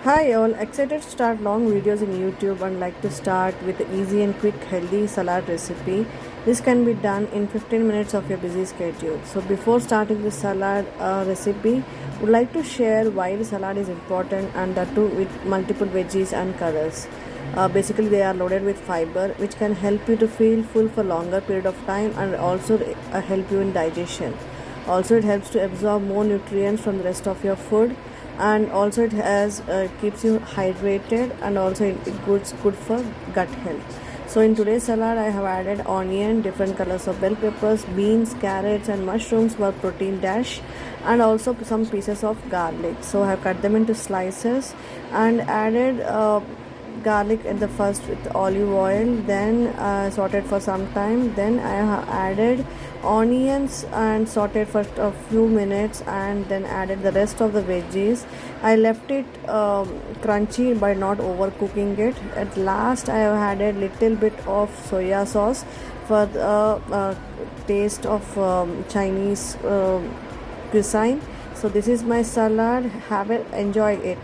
Hi all, excited to start long videos in YouTube and like to start with an easy and quick healthy salad recipe. This can be done in 15 minutes of your busy schedule. So before starting the salad recipe, would like to share why the salad is important and that too with multiple veggies and colors. Basically they are loaded with fiber which can help you to feel full for longer period of time and also help you in digestion. Also it helps to absorb more nutrients from the rest of your food, and also it has keeps you hydrated, and also it good for gut health. So in today's salad I have added onion, different colors of bell peppers, beans, carrots and mushrooms for protein dash, and also some pieces of garlic. So I have cut them into slices and added garlic in the first with olive oil, then sauteed for some time, then I have added onions and sauteed for a few minutes, and then added the rest of the veggies. I left it crunchy by not overcooking it. At last I have added little bit of soya sauce for the taste of Chinese cuisine. So this is my salad. Have it, enjoy it.